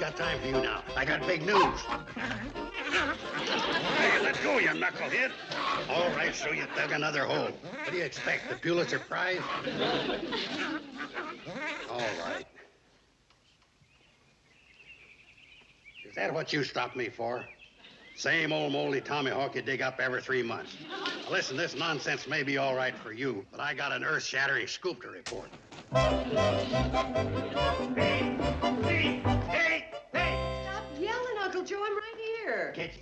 got time for you now. I got big news. Hey, let go, you knucklehead. All right, so you dug another hole. What do you expect, the Pulitzer Prize? All right. Is that what you stopped me for? Same old moldy tommyhawk you dig up every 3 months. Now, listen, this nonsense may be all right for you, but I got an earth-shattering scoop to report. Hey! Stop yelling, Uncle Joe. I'm right here. Kate,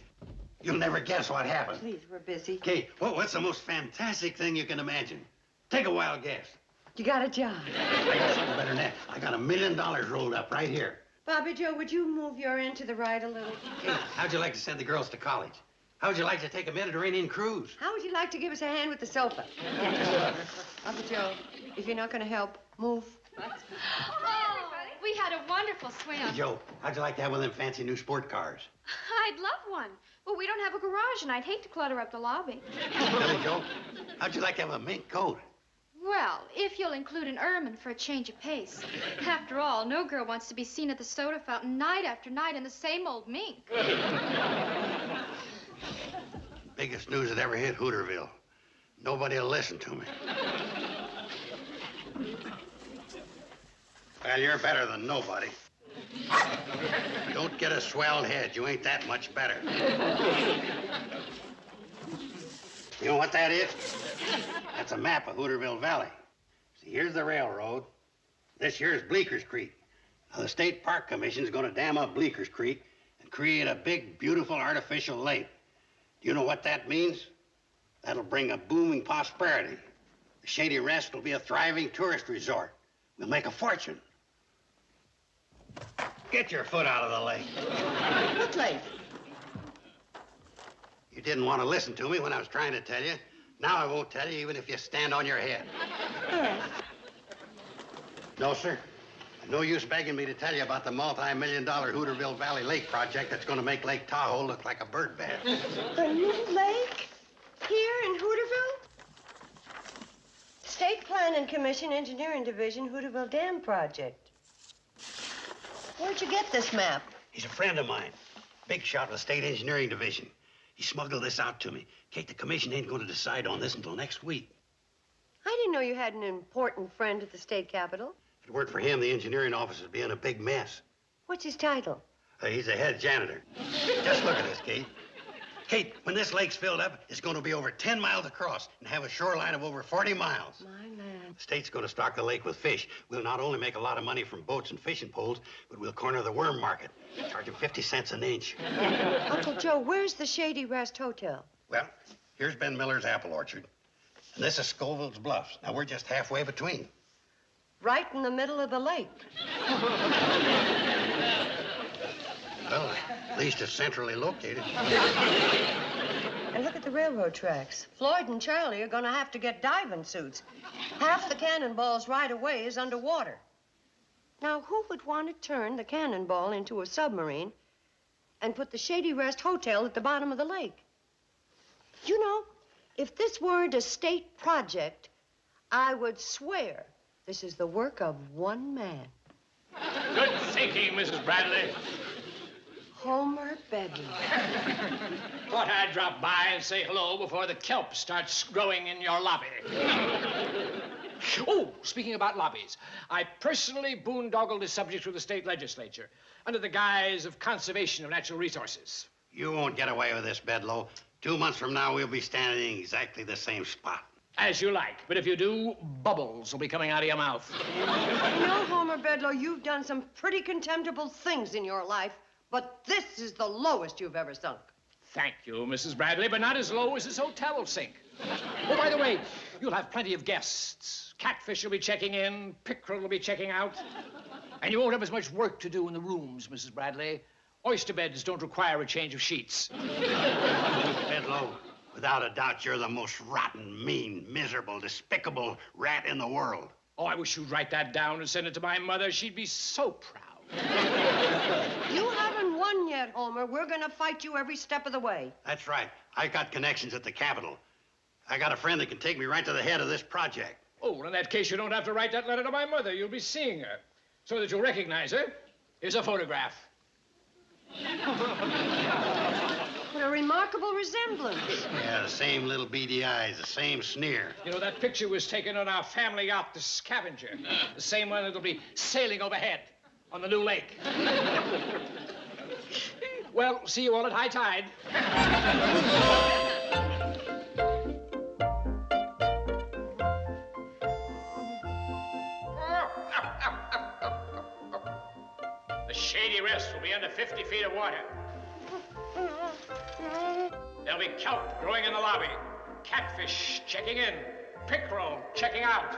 you'll never guess what happened. Please, we're busy. Kate, what's the most fantastic thing you can imagine? Take a wild guess. You got a job. I got something better than that. I got $1 million rolled up right here. Bobby Joe, would you move your end to the right a little? Kate, how'd you like to send the girls to college? How'd you like to take a Mediterranean cruise? How would you like to give us a hand with the sofa? Bobby Joe, if you're not going to help, move. Oh, we had a wonderful swim. Hey, Joe, how'd you like to have one of them fancy new sport cars? I'd love one. But we don't have a garage, and I'd hate to clutter up the lobby. Really, Joe? How'd you like to have a mink coat? Well, if you'll include an ermine for a change of pace. After all, no girl wants to be seen at the soda fountain night after night in the same old mink. Biggest news that ever hit Hooterville. Nobody'll listen to me. Well, you're better than nobody. Don't get a swelled head. You ain't that much better. You know what that is? That's a map of Hooterville Valley. See, here's the railroad. This here's Bleeker's Creek. Now, the State Park Commission's going to dam up Bleeker's Creek and create a big, beautiful artificial lake. Do you know what that means? That'll bring a booming prosperity. The Shady Rest will be a thriving tourist resort. We'll make a fortune. Get your foot out of the lake. What lake? You didn't want to listen to me when I was trying to tell you. Now I won't tell you, even if you stand on your head. No, sir. No use begging me to tell you about the multi-million-dollar Hooterville Valley Lake project that's going to make Lake Tahoe look like a bird bath. A new lake? Here in Hooterville? State Planning Commission, Engineering Division, Hooterville Dam Project. Where'd you get this map? He's a friend of mine. Big shot of the State Engineering Division. He smuggled this out to me. Kate, the commission ain't going to decide on this until next week. I didn't know you had an important friend at the state capitol. If it weren't for him, the engineering office would be in a big mess. What's his title? He's the head janitor. Just look at this, Kate. Kate, when this lake's filled up, it's going to be over 10 miles across and have a shoreline of over 40 miles. My man. The state's going to stock the lake with fish. We'll not only make a lot of money from boats and fishing poles, but we'll corner the worm market, charging 50 cents an inch. Uncle Joe, where's the Shady Rest Hotel? Well, here's Ben Miller's apple orchard, and this is Scoville's Bluffs. Now, we're just halfway between. Right in the middle of the lake. Well, at least it's centrally located. And look at the railroad tracks. Floyd and Charlie are going to have to get diving suits. Half the cannonballs right away is underwater. Now, who would want to turn the cannonball into a submarine and put the Shady Rest Hotel at the bottom of the lake? You know, if this weren't a state project, I would swear this is the work of one man. Good thinking, Mrs. Bradley. Homer Bedley. Thought I'd drop by and say hello before the kelp starts growing in your lobby. Oh, speaking about lobbies, I personally boondoggled this subject through the state legislature under the guise of conservation of natural resources. You won't get away with this, Bedloe. 2 months from now, we'll be standing in exactly the same spot. As you like, but if you do, bubbles will be coming out of your mouth. You know, Homer Bedloe, you've done some pretty contemptible things in your life, but this is the lowest you've ever sunk. Thank you, Mrs. Bradley, but not as low as this hotel will sink. Oh, by the way, you'll have plenty of guests. Catfish will be checking in, pickerel will be checking out. And you won't have as much work to do in the rooms, Mrs. Bradley. Oyster beds don't require a change of sheets. Bedloe, without a doubt, you're the most rotten, mean, miserable, despicable rat in the world. Oh, I wish you'd write that down and send it to my mother. She'd be so proud. You haven't won yet, Homer. We're going to fight you every step of the way. That's right. I got connections at the Capitol. I got a friend that can take me right to the head of this project. Oh, well, in that case, you don't have to write that letter to my mother. You'll be seeing her. So that you'll recognize her, here's a photograph. What a remarkable resemblance. Yeah, the same little beady eyes, the same sneer. You know, that picture was taken on our family yacht, the Scavenger. The same one that'll be sailing overhead on the new lake. Well, see you all at high tide. The Shady Rest will be under 50 feet of water. There'll be kelp growing in the lobby, catfish checking in, pickerel checking out.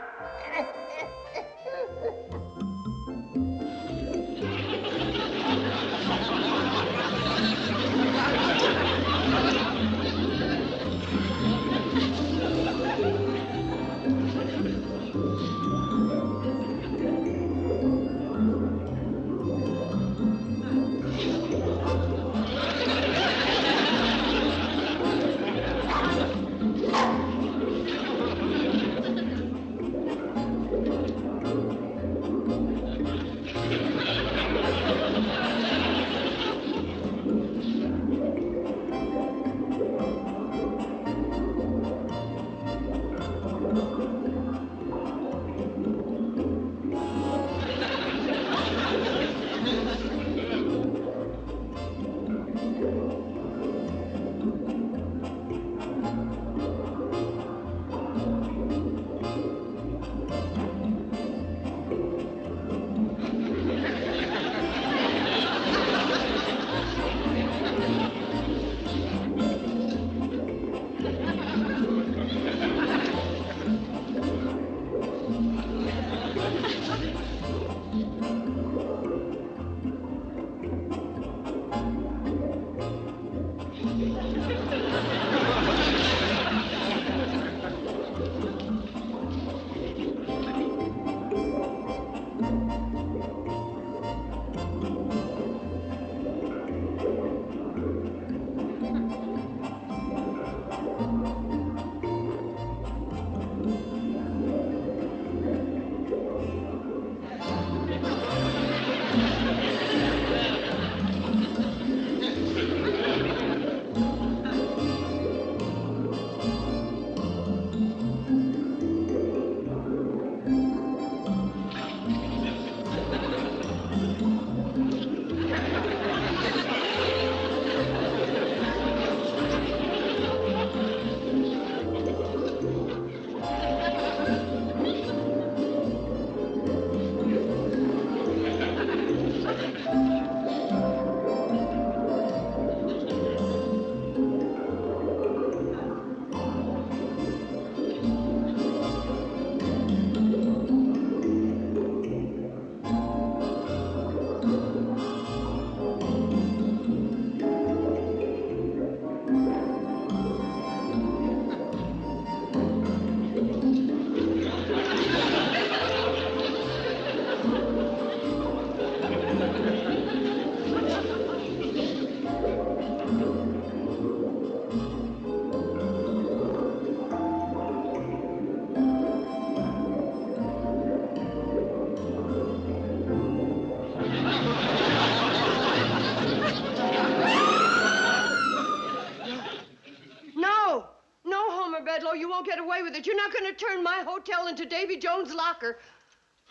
You won't get away with it. You're not going to turn my hotel into Davy Jones' locker.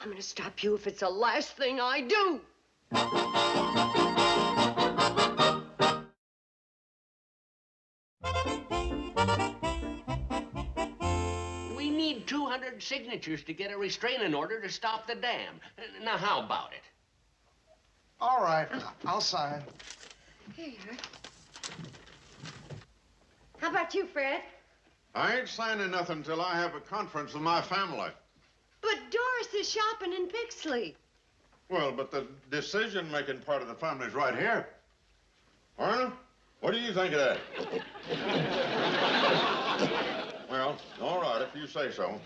I'm going to stop you if it's the last thing I do. We need 200 signatures to get a restraining order to stop the dam. Now, how about it? All right, I'll sign. Here. How about you, Fred? I ain't signing nothing until I have a conference with my family. But Doris is shopping in Pixley. Well, but the decision-making part of the family's right here. Arnold, what do you think of that? Well, all right, if you say so.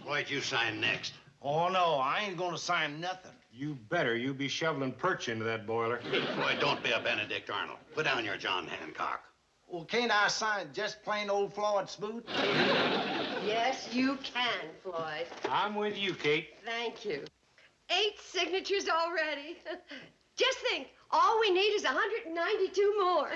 Why'd you sign next? Oh, no, I ain't gonna sign nothing. You better. You'll be shoveling perch into that boiler. Boy, don't be a Benedict Arnold. Put down your John Hancock. Well, can't I sign just plain old Floyd Smoot? Yes, you can, Floyd. I'm with you, Kate. Thank you. 8 signatures already. Just think, all we need is 192 more.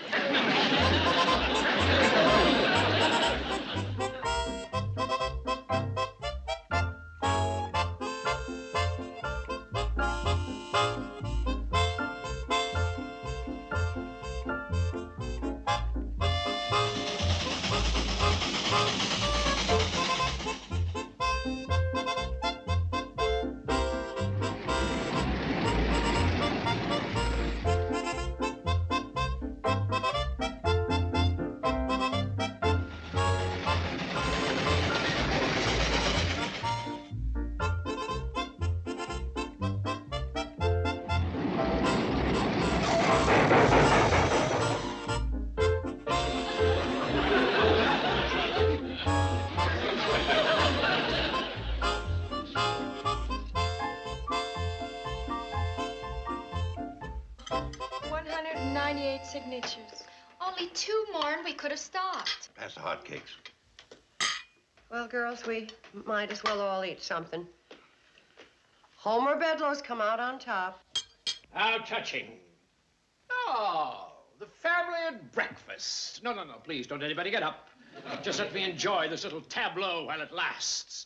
Signatures. Only 2 more and we could have stopped. Pass the hotcakes. Well, girls, we might as well all eat something. Homer Bedloe's come out on top. How touching. Oh, the family at breakfast. No, please, don't anybody get up. Just let me enjoy this little tableau while it lasts.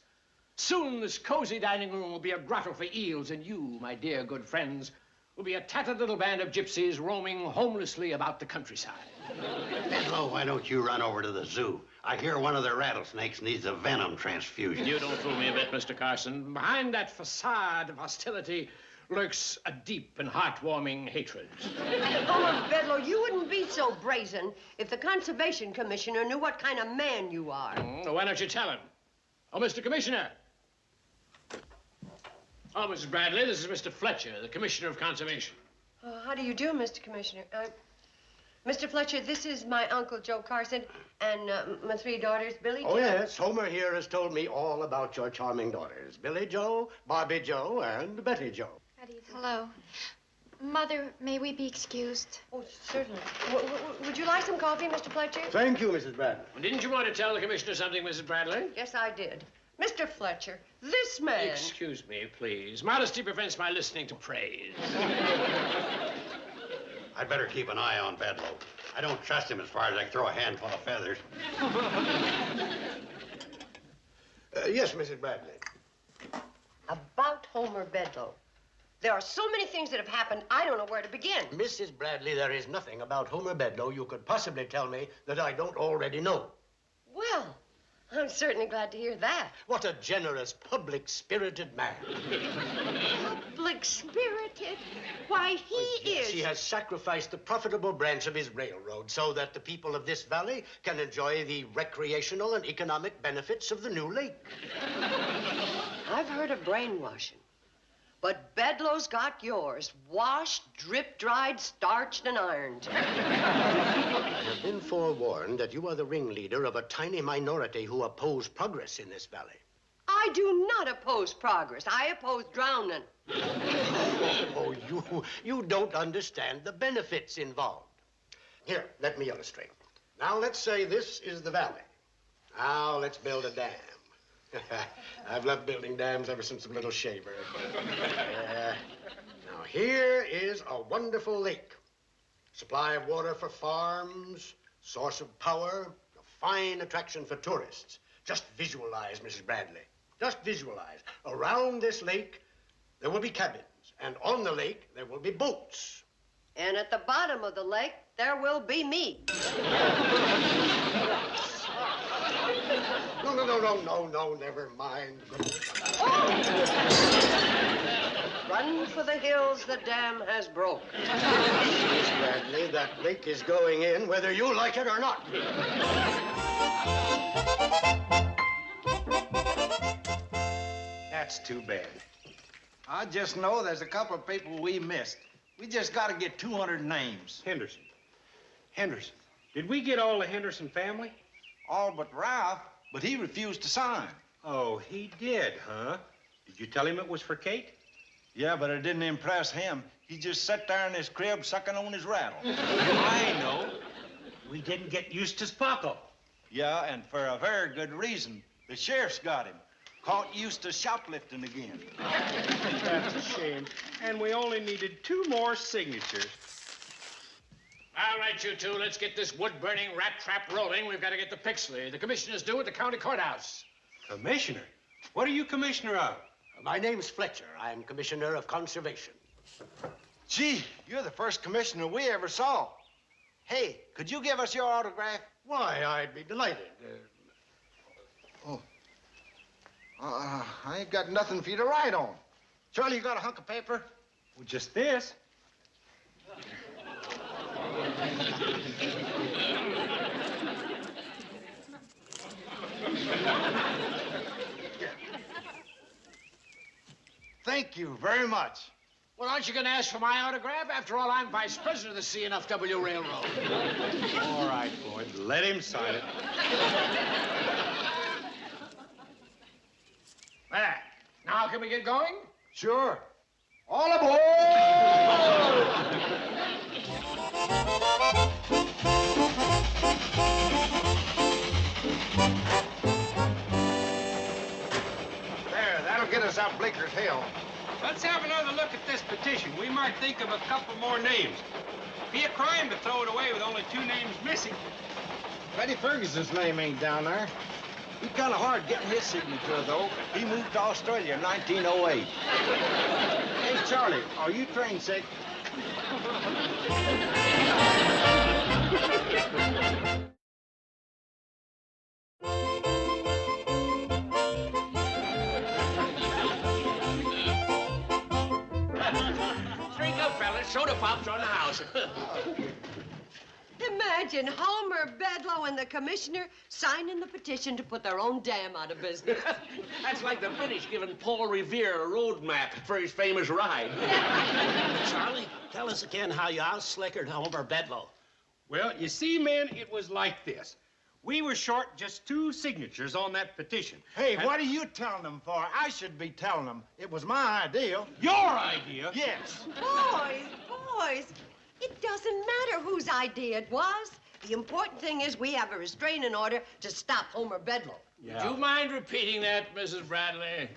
Soon this cozy dining room will be a grotto for eels, and you, my dear good friends, will be a tattered little band of gypsies roaming homelessly about the countryside. Bedloe, why don't you run over to the zoo? I hear one of their rattlesnakes needs a venom transfusion. You don't fool me a bit, Mr. Carson. Behind that facade of hostility lurks a deep and heartwarming hatred. Homer Bedloe, you wouldn't be so brazen if the Conservation Commissioner knew what kind of man you are. Why don't you tell him? Oh, Mr. Commissioner. Oh, Mrs. Bradley, this is Mr. Fletcher, the Commissioner of Conservation. Oh, how do you do, Mr. Commissioner? Mr. Fletcher, this is my Uncle Joe Carson and my 3 daughters, Billy, Oh, Joe. yes. Homer here has told me all about your charming daughters. Billy Joe, Bobby Joe, and Betty Joe. Hello. Mother, may we be excused? Oh, certainly. Would you like some coffee, Mr. Fletcher? Thank you, Mrs. Bradley. Didn't you want to tell the Commissioner something, Mrs. Bradley? Yes, I did. Mr. Fletcher, this man... Excuse me, please. Modesty prevents my listening to praise. I'd better keep an eye on Bedloe. I don't trust him as far as I can throw a handful of feathers. Yes, Mrs. Bradley. About Homer Bedloe. There are so many things that have happened, I don't know where to begin. Mrs. Bradley, there is nothing about Homer Bedloe you could possibly tell me that I don't already know. Well, I'm certainly glad to hear that. What a generous, public-spirited man. Public-spirited? Why, he is... He has sacrificed the profitable branch of his railroad so that the people of this valley can enjoy the recreational and economic benefits of the new lake. I've heard of brainwashing. But Bedloe's got yours. Washed, drip-dried, starched, and ironed. I have been forewarned that you are the ringleader of a tiny minority who oppose progress in this valley. I do not oppose progress. I oppose drowning. Oh, you don't understand the benefits involved. Here, let me illustrate. Now, let's say this is the valley. Now, let's build a dam. I've loved building dams ever since a little shaver. Now, here is a wonderful lake. Supply of water for farms, source of power, a fine attraction for tourists. Just visualize, Mrs. Bradley. Just visualize. Around this lake, there will be cabins. And on the lake, there will be boats. And at the bottom of the lake, there will be me. No, never mind. Run for the hills the dam has broke. Miss Bradley, that lake is going in whether you like it or not. That's too bad. I just know there's a couple of people we missed. We just got to get 200 names. Henderson. Did we get all the Henderson family? All but Ralph, but he refused to sign. Oh, he did, huh? Did you tell him it was for Kate? Yeah, but it didn't impress him. He just sat there in his crib sucking on his rattle. I know. We didn't get Eustace Paco. Yeah, and for a very good reason. The sheriff's got him. Caught used to shoplifting again. That's a shame. And we only needed 2 more signatures. All right, you two, let's get this wood-burning rat trap rolling. We've got to get to Pixley. The commissioner's due at the county courthouse. Commissioner? What are you commissioner of? My name's Fletcher. I'm Commissioner of Conservation. Gee, you're the first commissioner we ever saw. Hey, could you give us your autograph? Why, I'd be delighted. I ain't got nothing for you to write on. Charlie, you got a hunk of paper? Well, just this. Thank you very much. Well, aren't you going to ask for my autograph? After all, I'm vice president of the CNFW Railroad. All right, Floyd, let him sign it. There. Now, can we get going? Sure. All aboard! There, that'll get us out Bleeker's Hill. Let's have another look at this petition. We might think of a couple more names. Be a crime to throw it away with only 2 names missing. Freddie Ferguson's name ain't down there. He's kind of hard getting his signature, though. He moved to Australia in 1908. Hey, Charlie, are you train sick? Drink up, fellas. Soda pops on the house. Imagine Homer, Bedloe, and the commissioner signing the petition to put their own dam out of business. That's like the British giving Paul Revere a road map for his famous ride. Charlie, tell us again how you out-slickered Homer Bedloe. Well, you see, men, it was like this. We were short just 2 signatures on that petition. Hey, what are you telling them for? I should be telling them. It was my idea. Your idea? Yes. Boys, it doesn't matter whose idea it was. The important thing is we have a restraining order to stop Homer Bedloe. Yeah. Do you mind repeating that, Mrs. Bradley?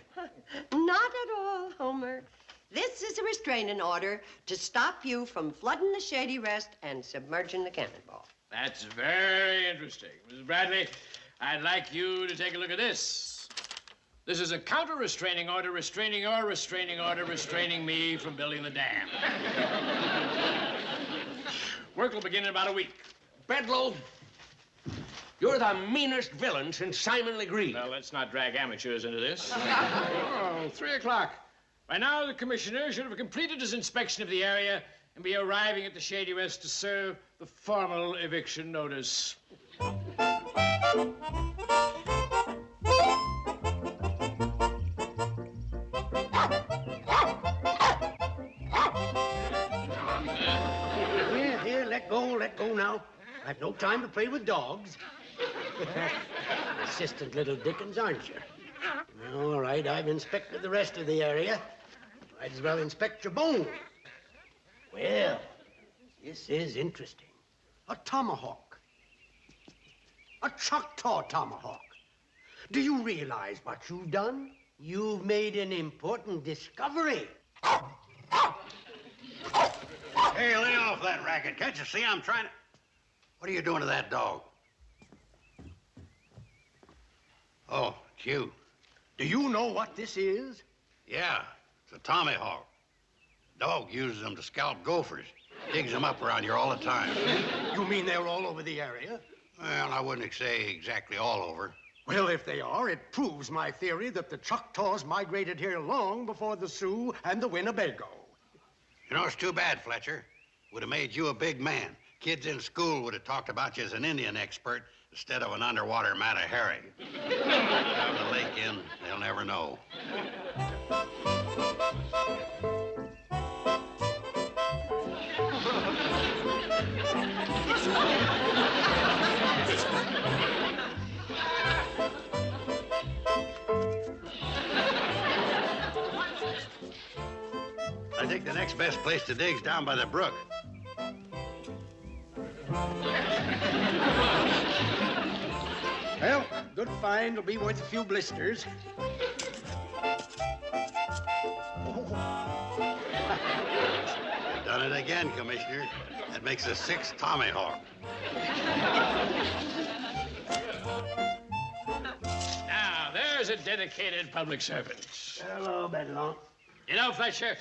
Not at all, Homer. This is a restraining order to stop you from flooding the Shady Rest and submerging the cannonball. That's very interesting. Mrs. Bradley, I'd like you to take a look at this. This is a counter-restraining order restraining your restraining order restraining me from building the dam. Work will begin in about a week. Bedloe, you're the meanest villain since Simon Legree. Well, let's not drag amateurs into this. Oh, 3 o'clock. By now, the commissioner should have completed his inspection of the area and be arriving at the Shady Rest to serve the formal eviction notice. Here, let go now. I've no time to play with dogs. Persistent little Dickens, aren't you? All right, I've inspected the rest of the area. Might as well inspect your bone. Well, this is interesting. A tomahawk. A Choctaw tomahawk. Do you realize what you've done? You've made an important discovery. Hey, lay off that racket. Can't you see I'm trying to... What are you doing to that dog? Oh, it's you. Do you know what this is? Yeah, it's a tomahawk. Dog uses them to scalp gophers. Digs them up around here all the time. You mean they're all over the area? Well, I wouldn't say exactly all over. Well, if they are, it proves my theory that the Choctaws migrated here long before the Sioux and the Winnebago. You know, it's too bad, Fletcher. Would have made you a big man. Kids in school would have talked about you as an Indian expert instead of an underwater Mata Hari. Down the lake in, they'll never know. I think the next best place to dig's down by the brook. Well, good find will be worth a few blisters. can, Commissioner. That makes the 6th Tomahawk. Now, there's a dedicated public servant. Hello, Bedlow. You know, Fletcher,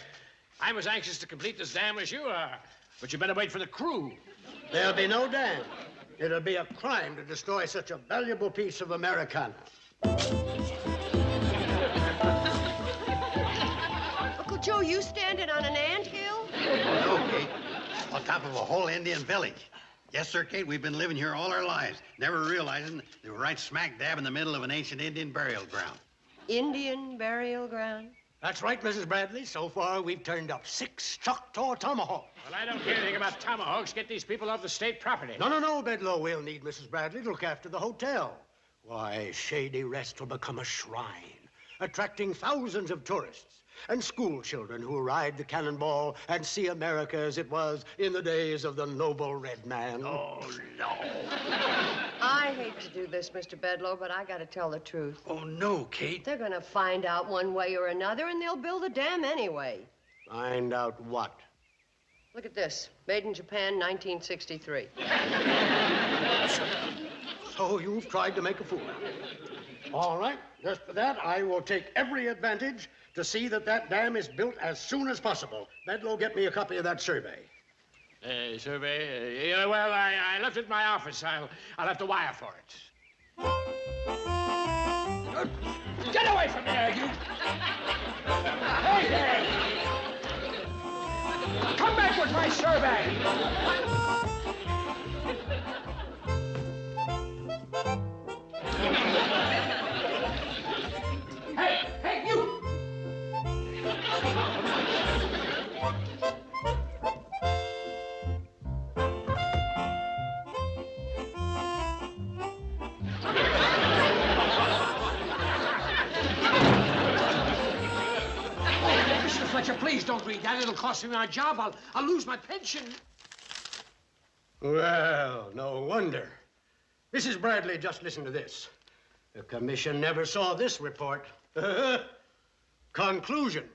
I'm as anxious to complete this dam as you are. But you better wait for the crew. There'll be no dam. It'll be a crime to destroy such a valuable piece of Americana. Uncle Joe, you standing on an anthill? No, Kate. On top of a whole Indian village. Yes, sir, Kate, we've been living here all our lives, never realizing that we're right smack dab in the middle of an ancient Indian burial ground. Indian burial ground? That's right, Mrs. Bradley. So far, we've turned up 6 Choctaw tomahawks. Well, I don't care anything about tomahawks. Get these people off the state property. No, Bedlow. We'll need Mrs. Bradley to look after the hotel. Why, Shady Rest will become a shrine, attracting thousands of tourists and school children who ride the cannonball and see America as it was in the days of the noble red man. Oh, no. I hate to do this, Mr. Bedlow, but I gotta tell the truth. Oh, no, Kate. They're gonna find out one way or another, and they'll build the dam anyway. Find out what? Look at this. Made in Japan, 1963. So you've tried to make a fool out of me. All right. Just for that, I will take every advantage to see that that dam is built as soon as possible. Bedlow, get me a copy of that survey. Survey? Well, I left it in my office. I'll have to wire for it. Get away from there, you! Hey there! Come back with my survey! Hey, you! Mr. Fletcher, please don't read that. It'll cost me my job. I'll lose my pension. Well, no wonder. Mrs. Bradley, just listen to this. The commission never saw this report. Conclusion.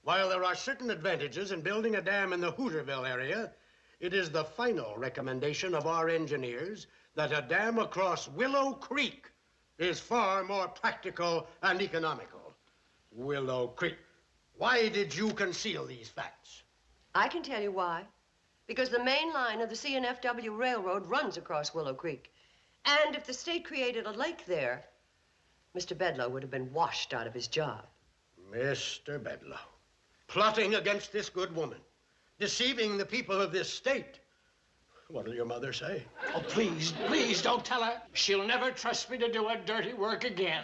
While there are certain advantages in building a dam in the Hooterville area, it is the final recommendation of our engineers that a dam across Willow Creek is far more practical and economical. Willow Creek. Why did you conceal these facts? I can tell you why. Because the main line of the C&FW Railroad runs across Willow Creek. And if the state created a lake there, Mr. Bedlow would have been washed out of his job. Mr. Bedlow, plotting against this good woman, deceiving the people of this state. What'll your mother say? Oh, please don't tell her. She'll never trust me to do her dirty work again.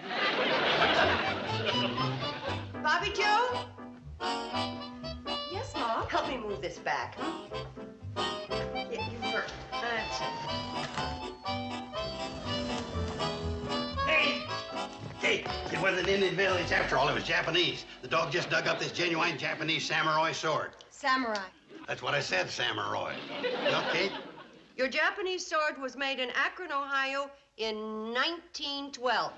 Bobby Joe? Yes, Ma? Help me move this back, huh? Yeah, you first. That's it. Hey, it wasn't an Indian village after all. It was Japanese. The dog just dug up this genuine Japanese samurai sword. Samurai. That's what I said, samurai. Okay? Your Japanese sword was made in Akron, Ohio in 1912.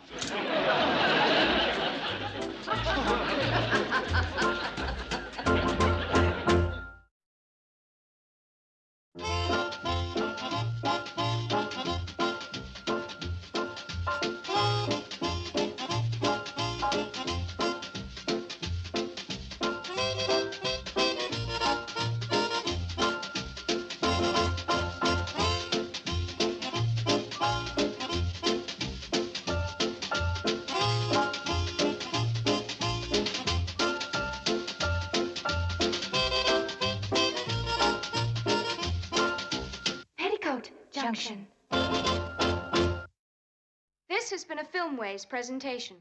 Petticoat Junction. This has been a Filmways presentation.